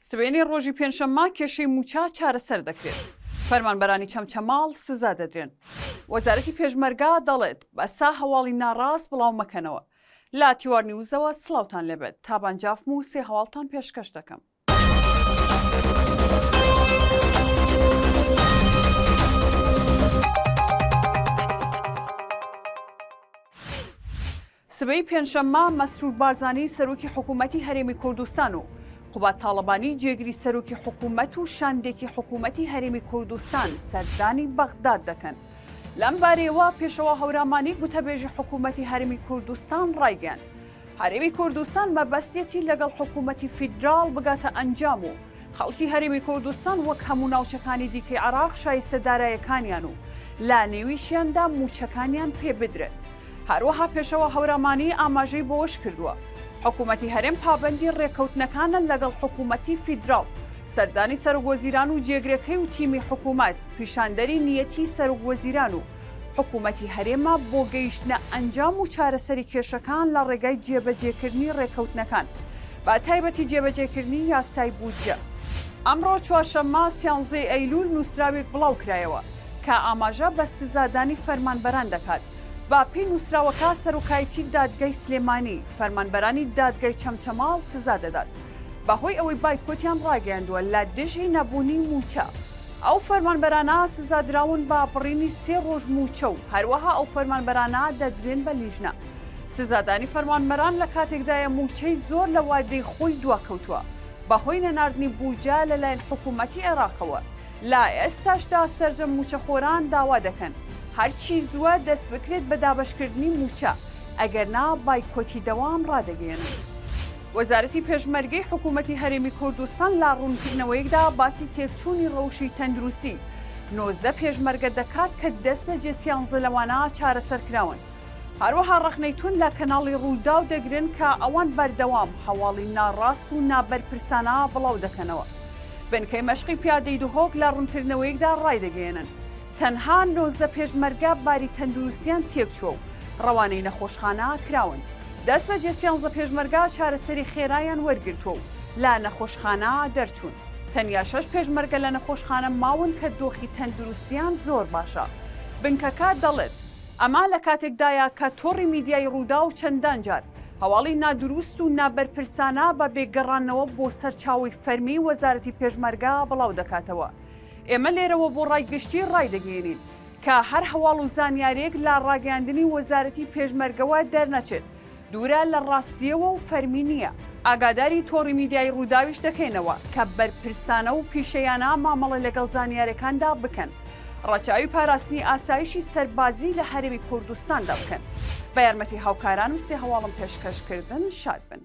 سبێنی ڕۆژی پێنجشەممە کێشەی موچا چارەسەر دەکرێت. فەرمانبەرانی چەمچەماڵ سزا دەدرێن. وەزارەتی پێشمەرگا دەڵێت بەسا هەواڵی ناڕاست بڵاو مەکەنەوە. لا تیوار نیوزەوە سڵاوتان لێبێت تابانجافم و سێ هەواڵتان پێشکەش دەکەم. سبەی پێنجشەممە مەسرور بارزانی سەرۆکی حکوومەتی هەرێمی کوردستان و قوبات تاڵەبانی جێگری سەرۆکی حکوومەت و شاندێکی حکوومەتی هەرێمی کوردستان سەردانی بەغداد دەکەن. لەم بارەیەوە پێشەوە هەورامانی گوتەبێژی حکوومەتی هەرێمی کوردستان ڕایگەیان. هەرێمی کوردستان مەبەستیەتی لەگەڵ حکوومەتی فیدراڵ بگاتە ئەنجام و خەڵکی هەرێمی کوردستان وەک هەموو ناوچەکانی دیکەی عێراق شایستە داراییەکانیان و لا نێویشیاندا موچەکانیان پێ بدرێت. هەروەها پێشەوە هەورامانی ئاماژەی بۆش کردووە. حکوومەتی هەرێم پابەندی ڕێکەوتنەکانە لەگەڵ حکوومەتی فیدراڵ، سەردانی سەرۆکوەزیران و جێگرەکەی و تیمی حکوومەت پیشاندەری نیەتی سەرۆکوەزیران و حکوومەتی هەرێمە بۆ گەیشتنە ئەنجام و چارەسەری کێشەکان لە ڕێگای جێبەجێکردنی ڕێکەوتنەکان با تایبەتی جێبەجێکردنی یاسای بودجە. ئەمڕۆ چوارشەممە 11 ئەیلول نووسراوێک بڵاو کرایەوە کە ئاماژە بە سزادانی فەرمانبەران دەکات. با پێی نووسراوەکە سەرۆکایەتی دادگای سلێمانی فەرمانبەرانی دادگای چەمچەماڵ سزا دەدات بەهۆی ئەوەی بایکۆتیان ڕاگەیاندووە لە دژی نەبوونی موچە. ئەو فەرمانبەرانە سزادراون بە بڕینی 3 ڕۆژ موچە و هەروەها ئەو فەرمانبەرانە دەدرێن بە لیژنە. سزادانی فەرمانبەران لە کاتێکدایە موچەی زۆر لە وادەی خۆی دواکەوتووە بەهۆی نەناردنی بوجە لەلایەن حکوومەتی عێراقەوە. لا ئێستاشدا سەرجەم موچەخۆران داوا دەکەن هەرچی زووە دەست بکرێت بە دابەشکردنی موچە ئەگەرنا بایکۆتی دەوام ڕادەگەێنن. وەزارەتی پێشمەرگەی حکوومەتی هەرێمی کوردستان لا ڕوونکردنەوەیەکدا باسی تێکچوونی ڕەوشی تەندروستی 19 پێشمەرگە دەکات کە دەست بە جێسیانزە لەوانە چارەسەرکراون. هەروەها ڕەخنەیتون لە کەناڵی ڕوودا و دەگرن کە ئەوان بەردەوام هەواڵی ناڕاست و نابەرپرسانە بڵاو دەکەنەوە. بنکەی مەشقی پیادەی دوهۆک لە ڕوونکردنەوەیەکدا ڕایدەگەێنن. تەنها 19 پێشمەرگە باری تەندروستیان تێکچووە و ڕەوانەی نەخۆشخانە کراون. دەست بە جێسیانزە پێشمەرگە چارەسەری خێرایان وەرگرتووە و لا نەخۆشخانە دەرچوون. تەنیا 6 پێشمەرگە لە نەخۆشخانە ماون کە دۆخی تەندروستیان زۆر باشە. بنکەکە دەڵێت ئەما لە کاتێکدایە کە تۆڕی میدیای ڕوودا و چەندان جار هەواڵی نادروست و نابەرپرسانە بە بێگەڕانەوە بۆ سەرچاوی فەرمی وەزارەتی پێشمەرگە بڵاو دەکاتەوە. ئێمە لێرەوە بۆ ڕایگەشتی ڕایدەگەێنین کە هەر هەواڵ و زانیارێک لە ڕاگەاندنی وەزارەتی پێشمەرگەوە دەرنەچێت دوورە لە ڕاستیەوە و فەرمی نییە. ئاگاداری تۆڕی میدیای ڕووداویش دەکەینەوە کە بەرپرسانە و پیشەیانە مامەڵە لەگەڵ زانیارەکاندا بکەن ڕاچاوی پاراستنی ئاسایشی سەربازی لە هەرێمی کوردستاندا بکەن. بە یارمەتی هاوکارانم سێ هەواڵم پێشکەشکردن شاد بن.